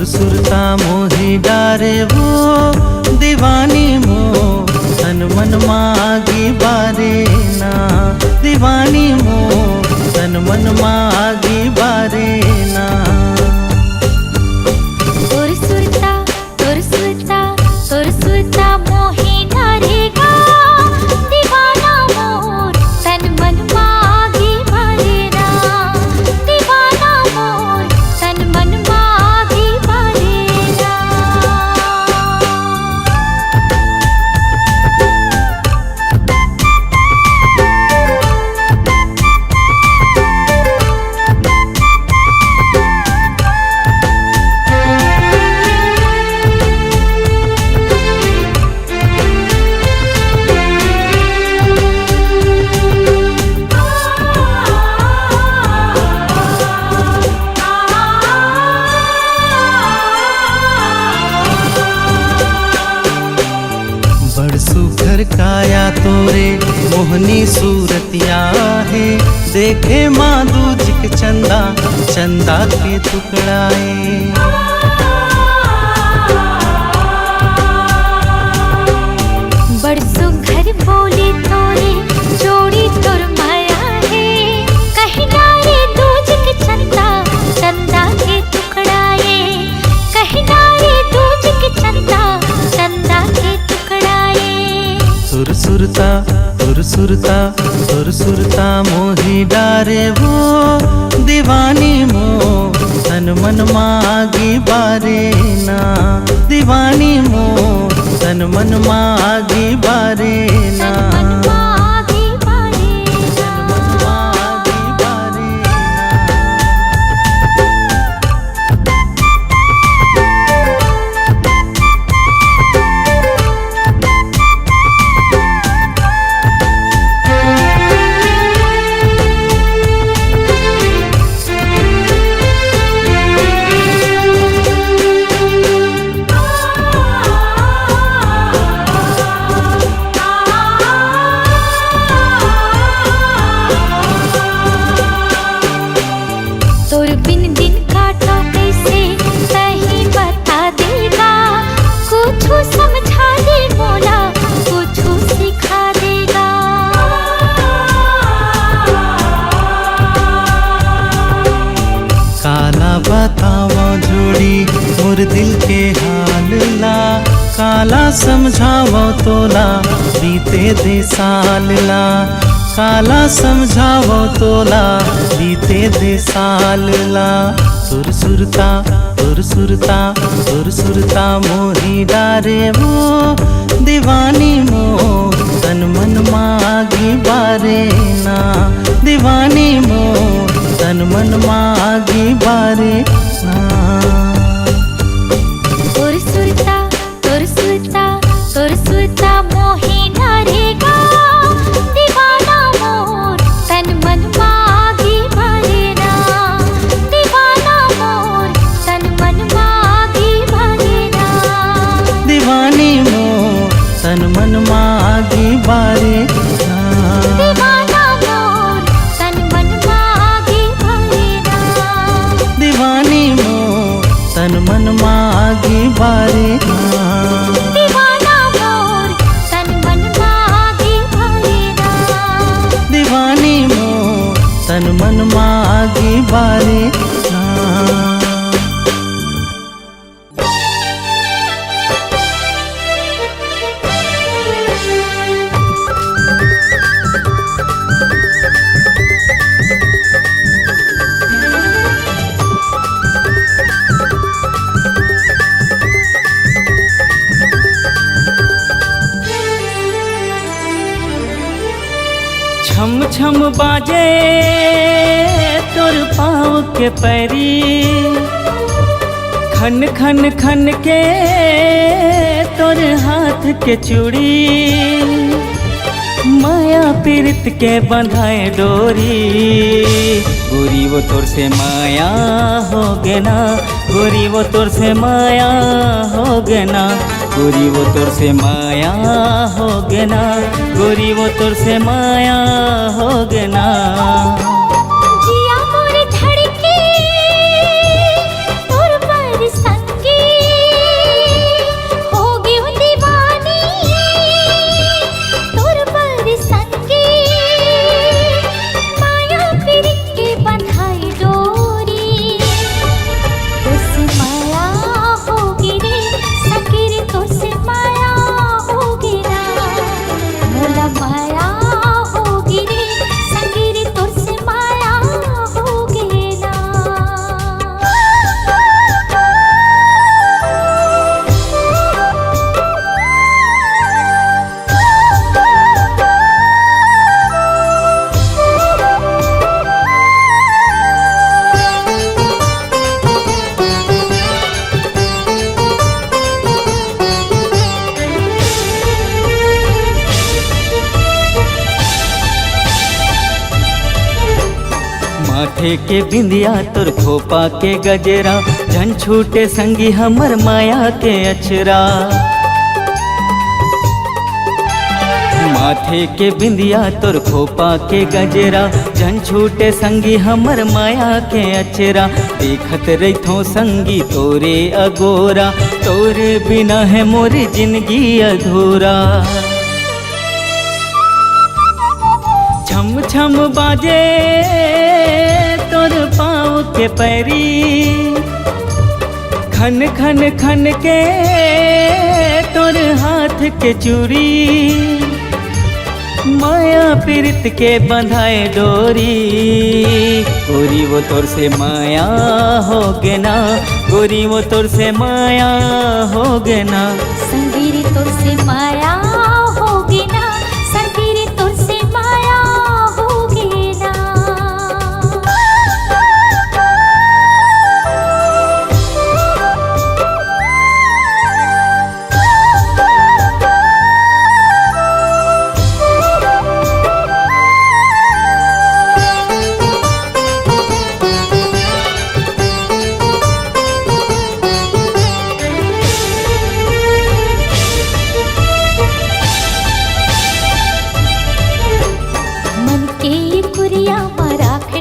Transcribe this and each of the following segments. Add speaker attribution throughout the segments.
Speaker 1: सुरता मोही डारे वो दीवानी मो तन मन मागी बारे ना दीवानी मो तन मन मागी बारे ना
Speaker 2: सुरता मोही डारेगा दीवाना मोर तन मन मागी बारे ना दीवाना मोर तन मन मागी बारे ना।
Speaker 1: सुघर काया तोरे मोहनी सूरतिया है देखे माधु जिक चंदा चंदा के टुकड़ाए
Speaker 2: बड़ सुघर बोले तोरे जोड़ी तोर माया है कहीं नारे दो जिक चंदा चंदा के टुकड़ाए कहीं नारे दो जिक चंदा चंदा के टुकड़ाए। सुरता मोही डारे वो दीवानी मो तन मन मागी बारे ना दीवानी मो तन मन मागी बारे ना बतावा जोड़ी मोर दिल के हाल ला काला समझावो तोला बीते दे साल ला काला समझावो तोला बीते दे साल ला सुरता मोही डारे वो दीवानी मो तन मन मागी बारे ना दीवानी मो तन मन मागी बारे ना। सुरता मोही डारेगा दीवाना मोर तन मन मागी बारे ना दीवाना मोर तन मन मागी बारे ना
Speaker 1: दीवानी मो तन मन मागी बारे ना दीवानी मो तन मन मागी बारे ना
Speaker 2: दीवाना मोर तन मन मागी बारे ना
Speaker 1: दीवानी मो तन मन मागी बारे ना।
Speaker 3: छम छम बाजे तोर पाँव के पैरी खन खन खन के तोर हाथ के चूड़ी माया पीरित के बंधाए डोरी गोरी वो तोर से माया हो गे ना गोरी वो तोर से माया हो गे ना गोरी वो तोर से माया हो गे ना गोरी वो तोर से माया हो गे ना।
Speaker 2: जिया मोर धड़के तोर पर संग
Speaker 3: माथे के बिंदिया तोर खोपा के गजरा, झन छूटे संगी हमर माया के अचरा। माथे के बिंदिया तोर खोपा के गजरा, झन छूटे संगी हमर माया के अचरा। देखत रहिथो संगी तोरे अगोरा, तोरे बिना है मोरी जिंदगी अधूरा। छम छम बाजे तोर पाँव के पैरी, खन खन खन के तोर हाथ के चूड़ी। माया पीरित के बंधाए डोरी, गोरी वो तोर से माया हो गे ना, गोरी वो तोर से माया हो गे ना।
Speaker 2: संगीरी तोर से माया होगी ना, संगीरी तोर से माया होगी ना।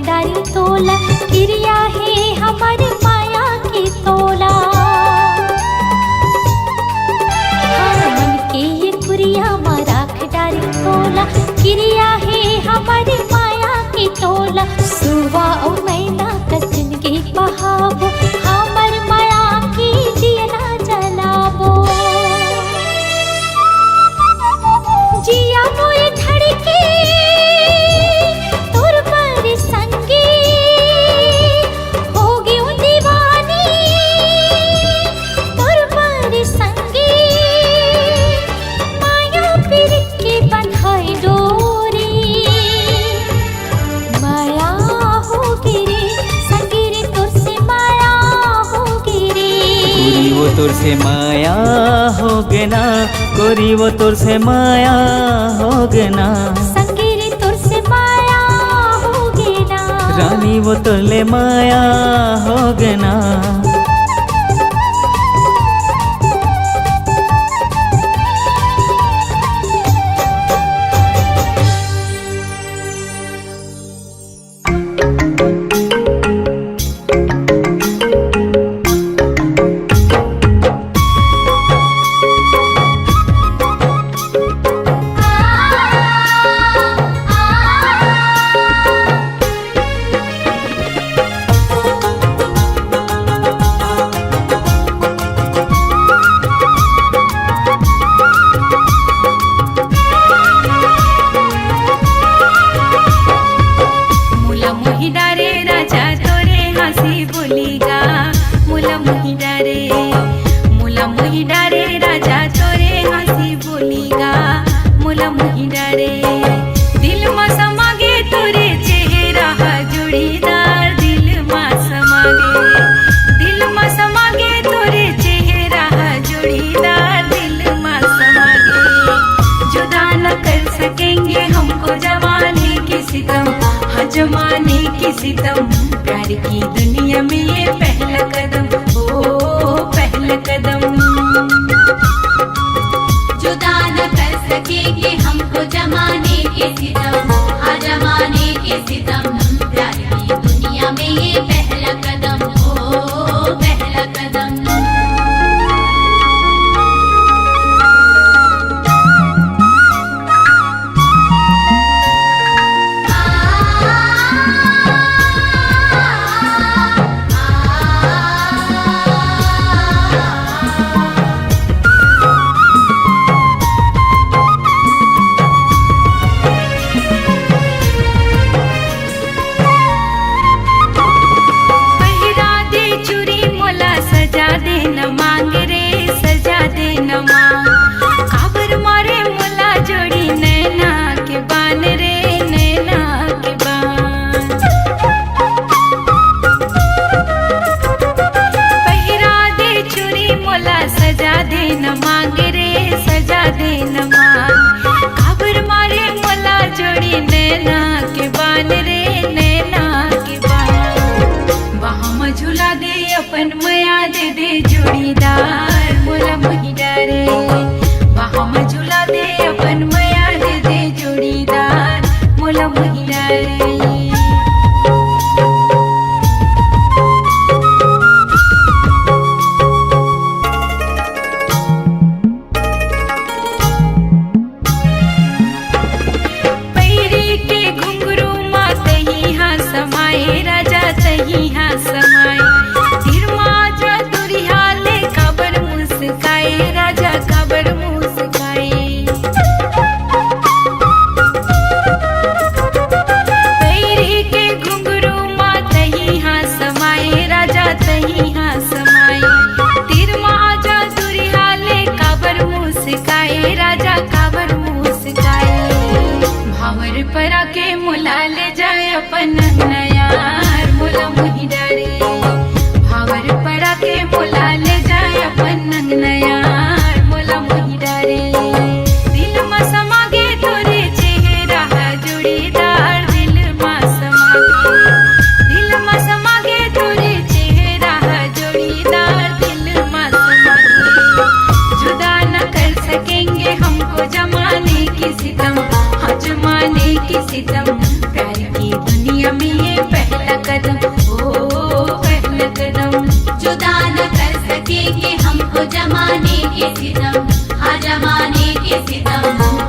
Speaker 2: डारी तोला क्रिया है हमारी माया की तोला। हाँ, मन के ये कुरिया मराख डारी तोला, क्रिया है हमारी माया की तोला। सुवा और मैना कचन के बहावो, हमर माया की दिया ना जलावो। जिया मोए धड़के
Speaker 3: तोर से माया हो गे ना, गोरी वो तोर से माया हो गे ना।
Speaker 2: संगीरी तोर से माया होगे ना,
Speaker 3: रानी वो तोर ले माया हो गे ना।
Speaker 4: जमाने की सितम, प्यार की दुनिया में ये पहला कदम, ओ पहला कदम।
Speaker 5: जुदा न कर सकेंगे हमको जमाने के सितम, हाँ जमाने के सितम। प्यार की दुनिया में ये पहला कदम, ओ पहला कदम।
Speaker 4: खबर मारे मोला जोड़ी नैना के बान रे, नैना के बान।
Speaker 5: के सितम, हाँ जमाने के सितम,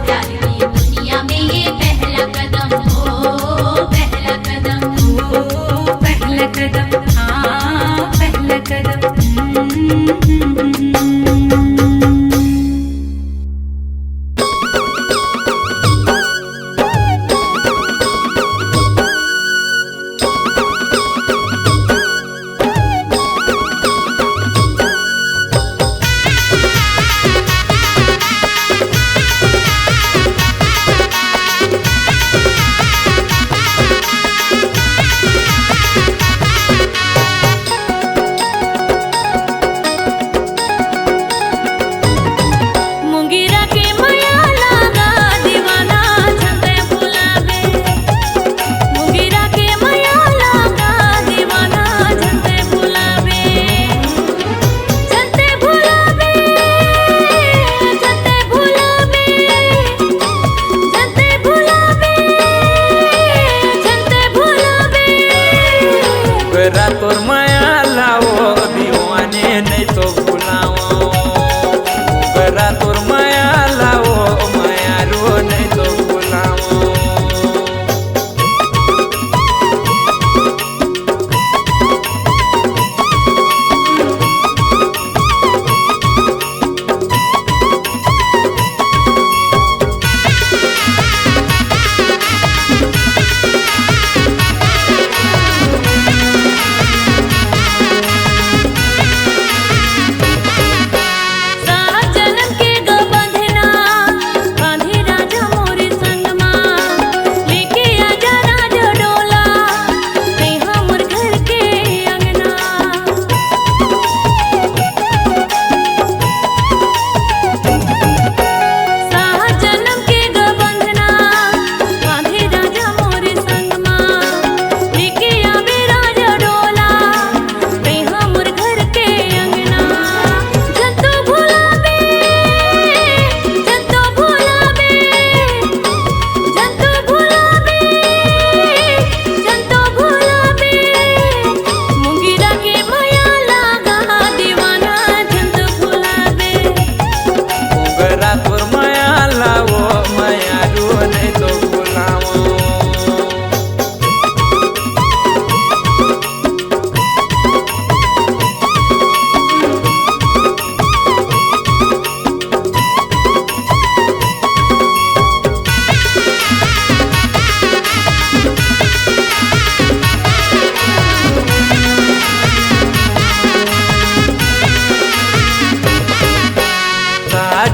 Speaker 5: प्यार की दुनिया में ये पहला कदम, ओ पहला कदम,
Speaker 4: ओ पहला कदम, हाँ पहला कदम।
Speaker 3: तोर माया लाओ दीवाने नहीं तो भुलाओ, गरा तोर माया लाओ माया रो नहीं तो भुलाओ।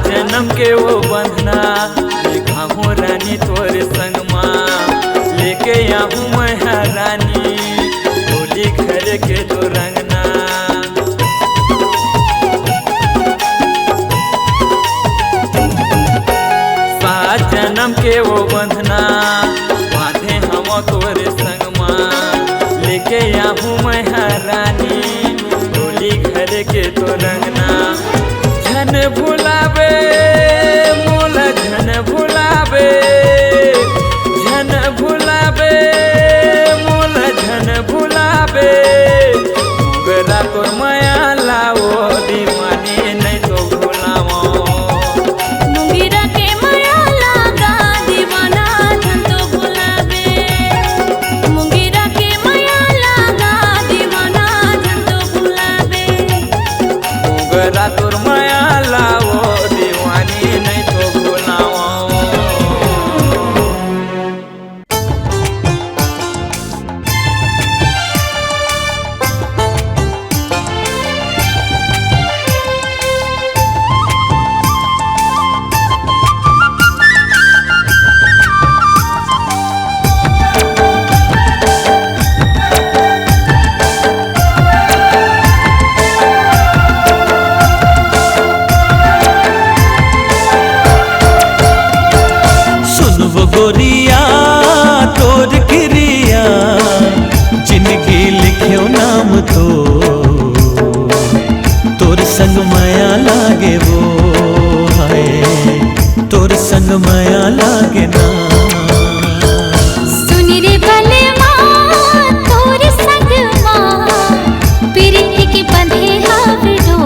Speaker 3: जन्म के वो बंधना देखा हूँ रानी तोरे संग माँ, लेके आऊँ मैं रानी होली घर के जो रंगना। सात जन्म के वो बंधना बांधे हम तोरे संग माँ, लेके आऊँ मैं रानी होली घर के तो रंगना। झन भुलावे मोला झन भुलावे, झन भुलावे मोला झन भुलावे, गरा तोर माया लाओ दीवानी नहीं तो भुलाओ।
Speaker 2: मुंगेरा के माया लागा दीवाना झन तो भुलावे, मुंगेरा के माया लागा दीवाना झन तो भुलावे,
Speaker 3: गरा तोर माया लाओ दीवानी नहीं तो भुलाओ।
Speaker 1: गोरिया तोर क्रिया जिनकी लिखियो नाम तो तोर संग माया लागे वो है, तोर संग माया लागे ना।
Speaker 2: सुन रे बलवा तोर संग माँ प्रीति के बंधे हावड़ो,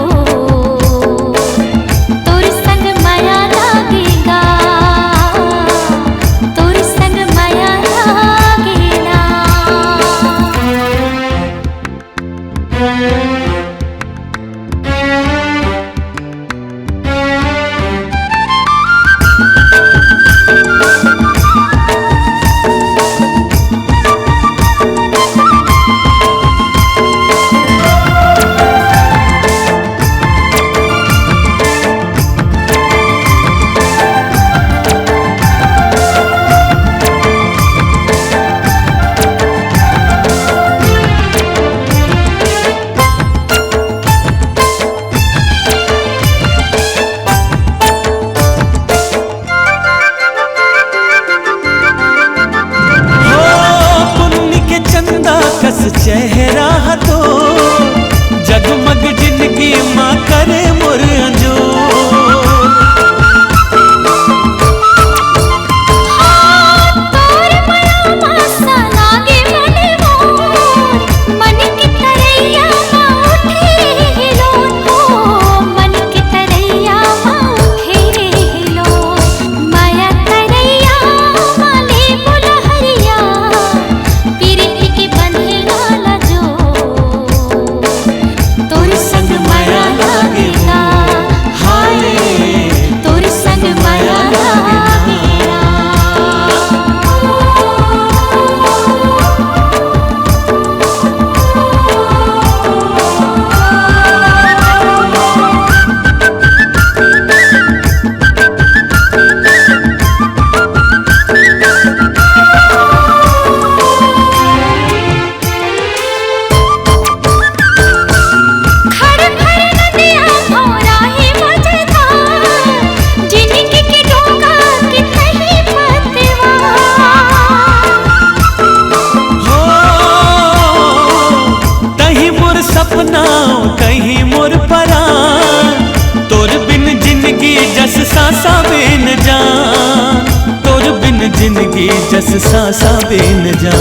Speaker 1: मोती जस सासा बेन जा।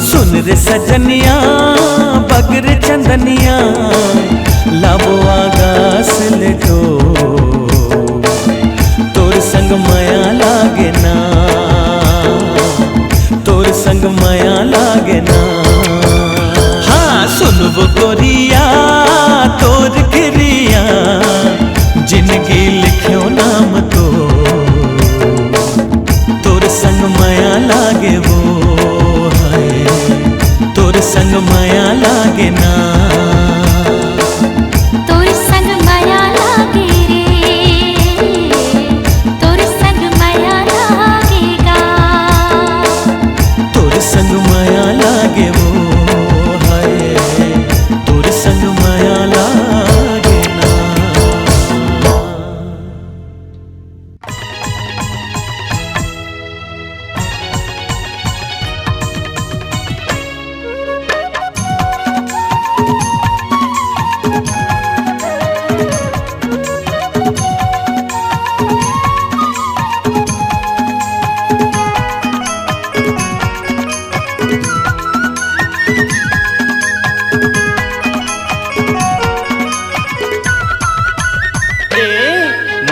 Speaker 1: सुन रे सजनिया बगर चंदनिया लाबो आगास ले तो तोर संग माया लागे ना, तोर संग माया लागे ना। हाँ सुनबो गोरिया तोर गिरिया जिंदगी लिखियो नाम तो तोर संग माया लागे वो है, तोर संग माया लागे ना।
Speaker 2: तोर संग माया लागे रे, तोर संग माया लागेगा।
Speaker 1: तोर संग माया लागे वो है, तोर संग माया लागे ना।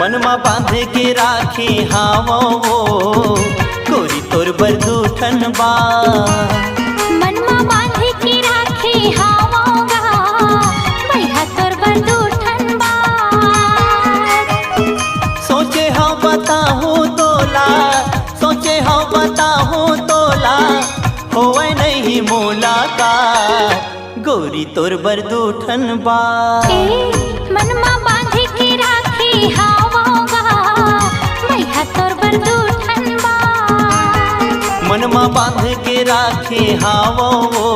Speaker 3: मनमा बांधे के राखी हावो वो गोरी तोर बरदूठन बा।
Speaker 2: मनमा बांधे के राखे हावोगा भैया तोर बरदूठन बा।
Speaker 3: सोचे हाँ बताहूँ तोला, सोचे हाँ बताहूँ तोला होवे नहीं मुलाकात गोरी तोर बरदूठन बा।
Speaker 2: मनमा बांधे के राखे हावोगा भैया तोर बरदूठन बा।
Speaker 3: मनमा बांध के राखे हावो वो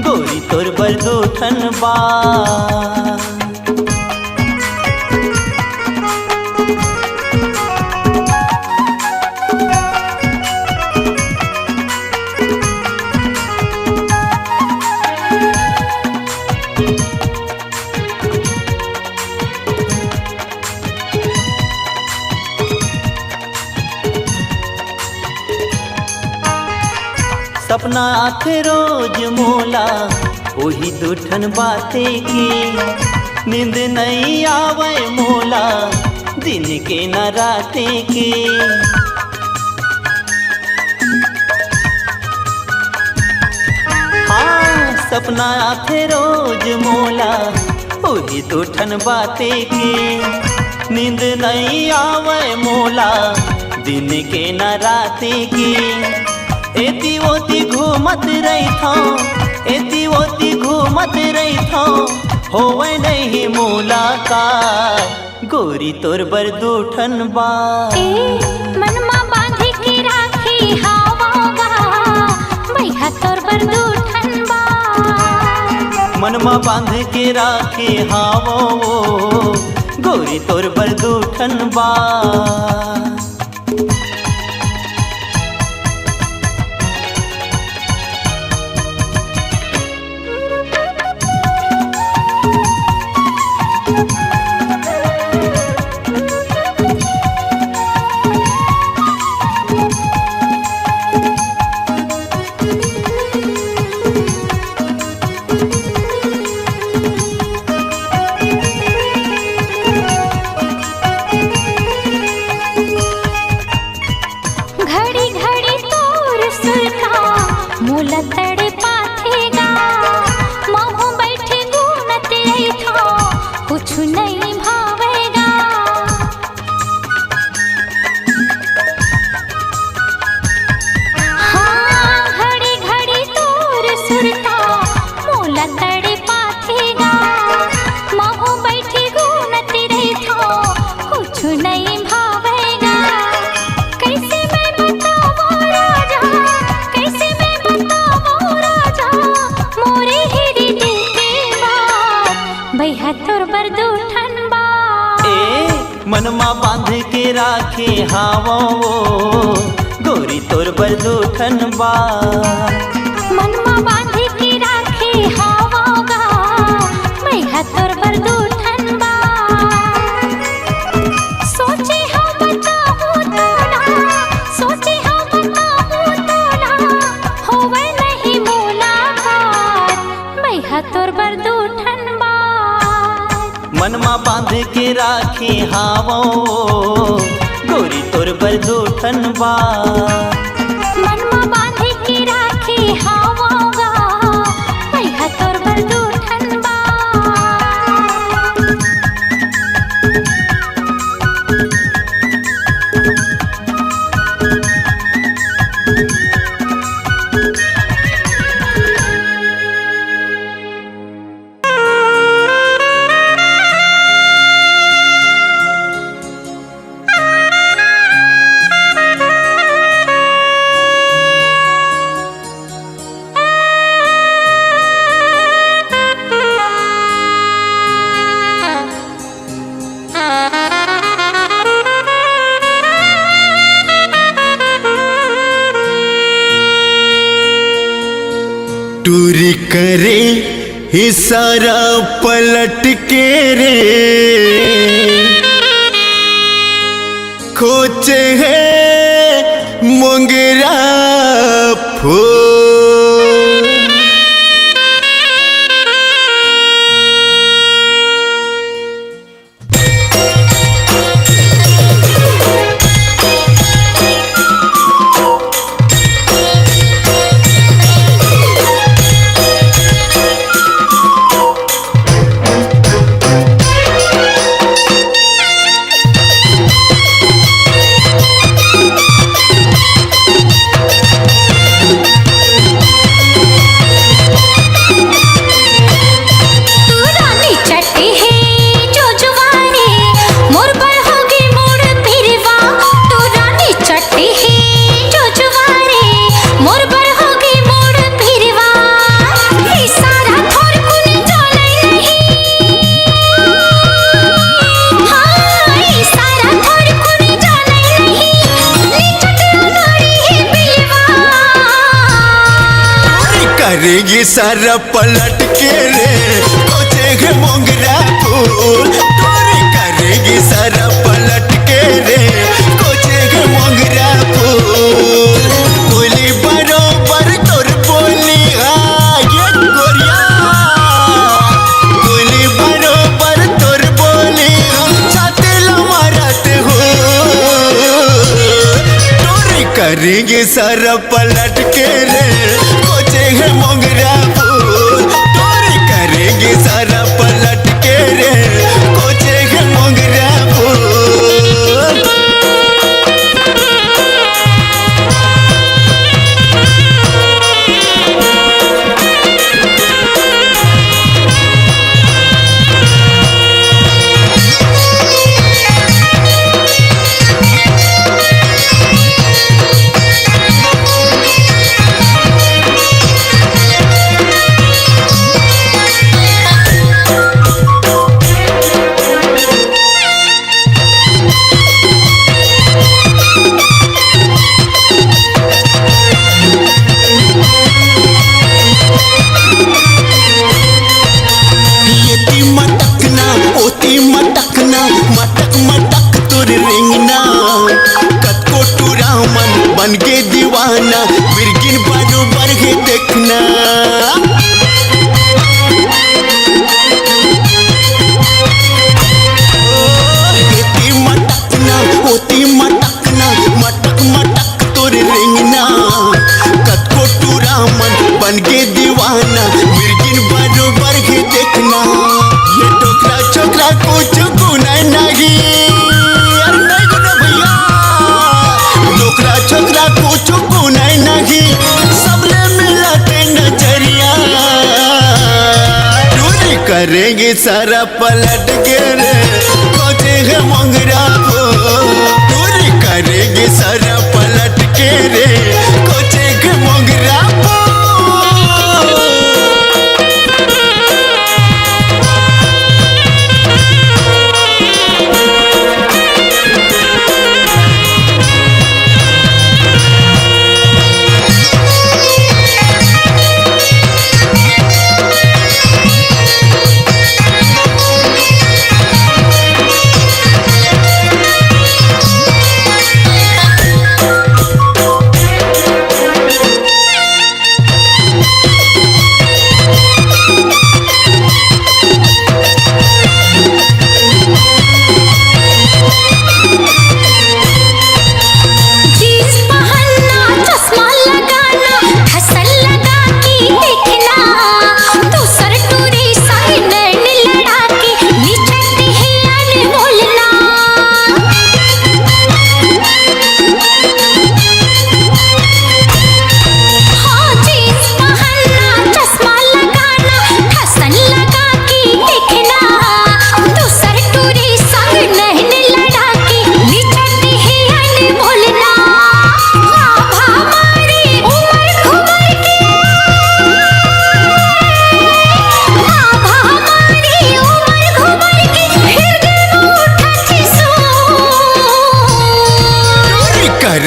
Speaker 3: गोरी तोर बरदूठन बा। सपना आथे रोज मोला वही दूठन बाते की। नींद नहीं आवे मोला दिन के न राते के। हाँ सपना आथे रोज मोला वही दूठन बाते की। नींद नहीं आवे मोला दिन के न राते की। एती ओती घूमत रही था, एती ओती घूमत रही था होवे नहीं मुलाकात गोरी तोर बरदूठन बा।
Speaker 2: मनमा बांधे के राखे हावोगा भैया तोर बरदूठन बा।
Speaker 3: मनमा बांध के राखे हावो गोरी तोर बरदूठन बा। मनमा बांध के राखे हावो गोरी तोर बरदूठन बा।
Speaker 2: मनमा बांध के राखे हावोगा मैं तोर बरदूठन बा। सोचे हम बताऊं तो ना, सोचे हम बताऊं
Speaker 1: बांध के राखी हावो गोरी तोर बर दूठन बा
Speaker 2: मनमा बांध के राखी हावोगा मैया तोर बर दूठन बा
Speaker 6: टूरी करे इशारा पलट के रे खोचे है मोंगरा फूल करेगी सारा पलट के रे खोजेंगे मोंगरा फूल तोरी करेगी सारा पलट के रे खोजेंगे मोंगरा फूल बोली बरोबर तोर बोली ये गोरिया बोली बरोबर तोर बोली छाते लमारत हो तोरी करेगी सारा पलट के रे है मोंगरा फूल तोरी करेगी सारा पलट के रे खोजे है मोंगरा फूल बन के दीवाना बिरगिन बरोबर है देखना होती मटकना मटक मटक तोर रेंगना कतको टूरा मन बन के दीवाना बिरगिन बरोबर है देखना ये टोकरा छोकरा कुछ गुना नहीं छोकरा कुछ गुनाह नहीं सबले मिलते नजरिया चोरी करेंगे सारा पलट के रे खोजे है मोंगरा चोरी करेंगे सारा पलट के रे खोजे है मोंगरा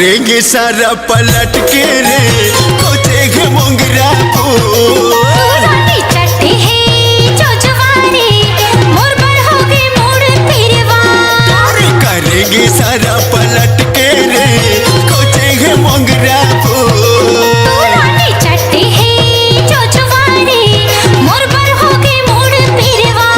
Speaker 6: करेंगे सारा पलट के रे खोजेंगे मोंगरा फूल
Speaker 2: रानी चट्टे है जो जवानी मोर पर होगे मोड़ फिरवा
Speaker 6: करेंगे सारा पलट के रे खोजेंगे मोंगरा फूल
Speaker 2: रानी चट्टे है जो जवानी मोर पर होगे मोड़ फिरवा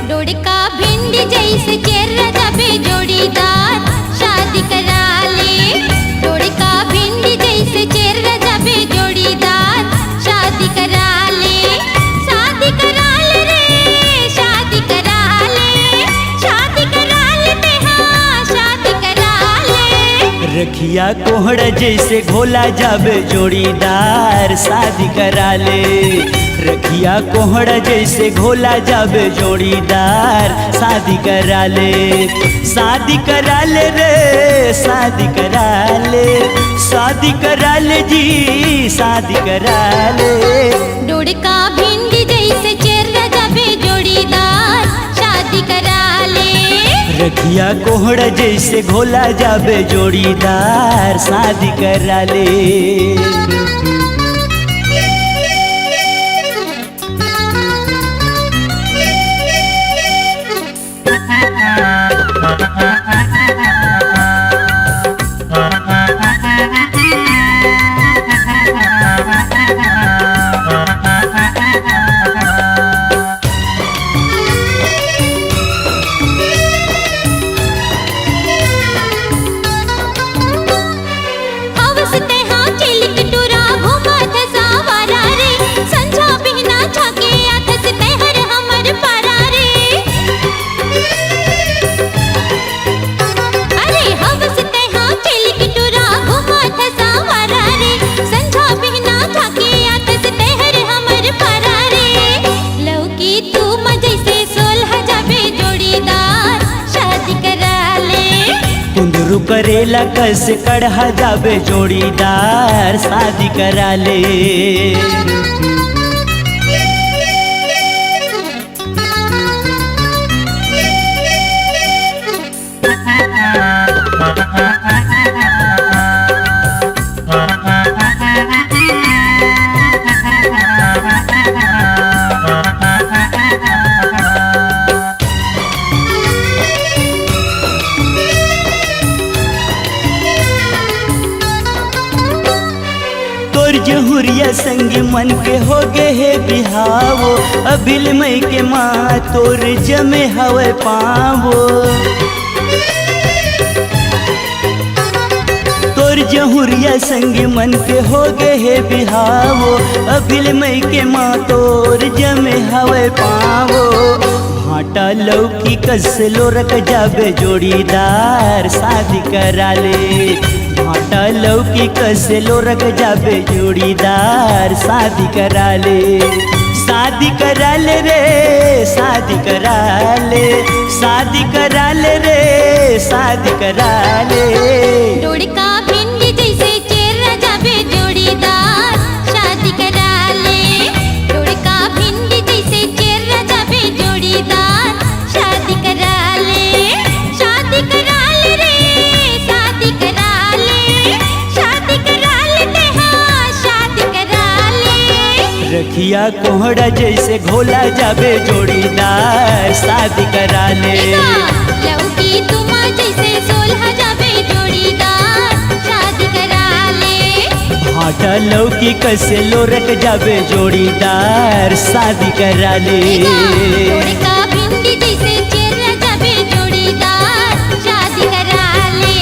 Speaker 2: डोड़का भिंडी जैसे चेहरा जबे जोड़ीदार शादी करा ले डोड़का भिंडी जैसे चेहरा जबे जोड़ीदार शादी करा ले रे शादी करा ले ते हाँ शादी करा ले
Speaker 3: रखिया कोहड़ा जैसे घोला जाबे जोड़ीदार शादी करा ले रखिया कोहड़ा जैसे घोला जाबे जोड़ीदार शादी करा ले रे शादी करा ले जी शादी करा ले
Speaker 2: डोड़का भिंडी जैसे चेहरा जबे जोड़ीदार शादी करा ले
Speaker 3: रखिया कोहड़ा जैसे घोला जाबे जोड़ीदार शादी करा ले कुंदरू करेला कस कढ़ा जाबे जोड़ीदार शादी करा ले जहुरिया संग मन के हो गे हे बिहावो अभिल मई के माँ तोर जमे हवे पावो तोर जहुरिया संग मन के हो गे हे बिहावो अभिल मई के माँ तोर जमे हवे पावो भाटा लौकी कसलो रख जाबे जोड़ीदार शादी करा ले भाटा लौकी कसलो रख जाबे जोड़ीदार शादी करा ले रे शादी करा ले
Speaker 2: डोड़का भिंडी जैसे चेहरा जाबे जोड़ीदार शादी करा ले डोड़का भिंडी जैसे चेहरा जाबे जोड़ीदार शादी करा ले रे शादी करा ले ते हाँ शादी करा ले
Speaker 3: रखिया कोहड़ा जैसे घोला जाबे जोड़ीदार शादी करा ले
Speaker 2: लौकी तुम जैसे
Speaker 1: चलो की कैसे लोरक जाबे जोड़ीदार शादी करा ले।
Speaker 2: जोड़े का भिंडी जैसे चेर जाबे जोड़ीदार शादी करा ले।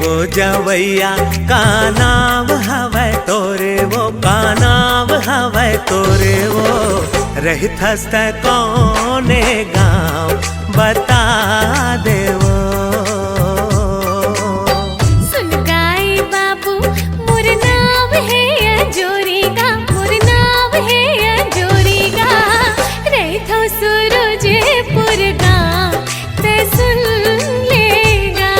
Speaker 1: वो जवैया का नाम हवै तोरे, वो का नाम हवै तोरे, वो रहित हस्त कौने गाँव बता दे वो।
Speaker 2: सुन गाई बाबू मोर नाम है अजोरीगा, मोर नाम है अजोरीगा। रही थो सूरजपुर गाँव ते सुन लेगा।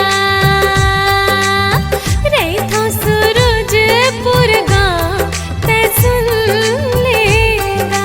Speaker 2: रही थो सूरजपुर गाँव ते सुन लेगा।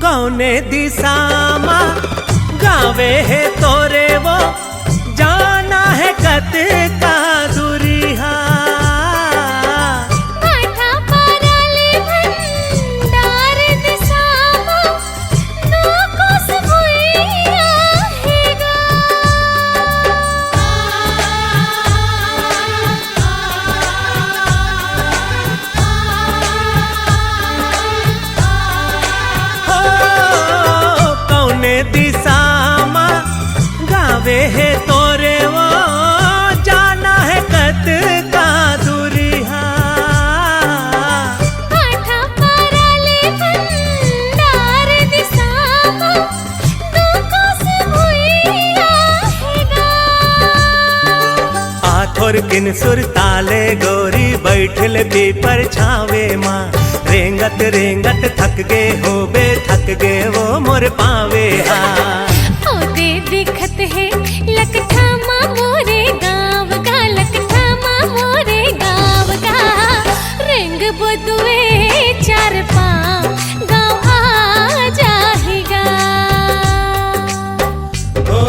Speaker 2: कौने दिशा मा गावे है तोरे वो, जाना है कत का दूरिहा। माथा पाराले भंडार दिसामा नो कोस भुइया हेगा।
Speaker 1: कौने दिशा मा गावे है तोरे वो, जाना है कत का दूरिहा।
Speaker 2: माथा पाराले भंडार दिसामा नो कोस भुइया हेगा।
Speaker 1: आथोर किन सुर ताले गोरी बैठल पीपर छावे माँ। रेंगत रेंगत थक गे होबे, थक गे वो मोर पावे हा।
Speaker 2: ओदे दिखत है लकठामा मोरे गाँव का, लकठामा मोरे गाँव का। रेंग बुदुए चार पाँव गाँव आ जाएगा।
Speaker 1: हो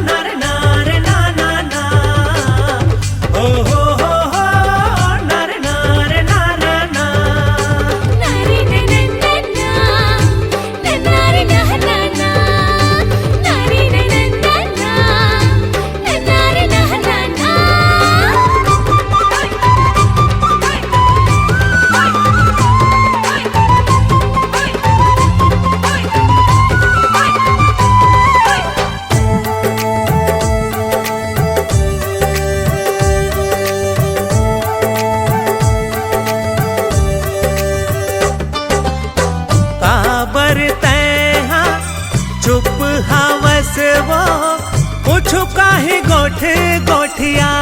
Speaker 1: नर नार ना ना ना, हो नर नार ना ना ना।
Speaker 2: नारी ननन्ना नन्नारी नहन्ना, नारी ननन्ना नन्नारी नहन्ना।
Speaker 1: काबर तैहा चुप हवस वो, कुछ काहे गोठ गोठिया।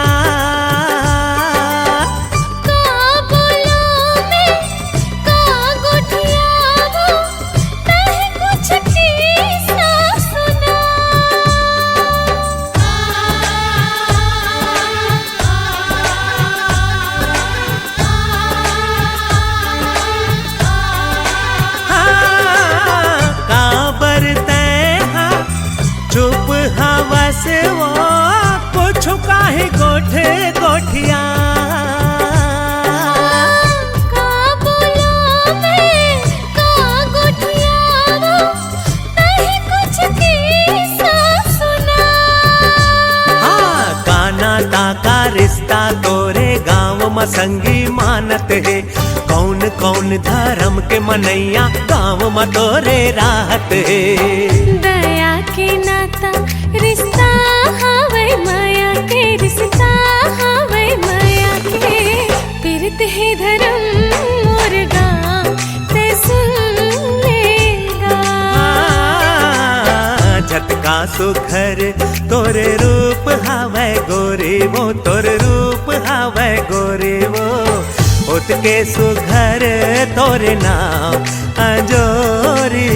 Speaker 2: का बोलो मैं का गोठियावो, नहीं कुछ किस्सा सुना।
Speaker 1: काबर तैहा चुप हवस वो, कुछ काहे गोठ गोठिया।
Speaker 2: का बोलो मैं का गोठियावो, नहीं कुछ किस्सा सुना।
Speaker 1: हाँ काना ताका रिश्ता तोरे गाँव में संगी मानत है। कौन कौन कौन धर्म के मनैया गाँव में तोरे राहत है।
Speaker 2: दया के नाता रिश्ता हवे माया के रिश्ता हवे माया के पीरत है धर्म मोर गाँव ते सुन लेगा।
Speaker 1: झटका सुखर तोरे रूप हवे गोरे वो तोरे रूप हवे गोरे वो उठ के सुघर तोरे नाम अंजोरी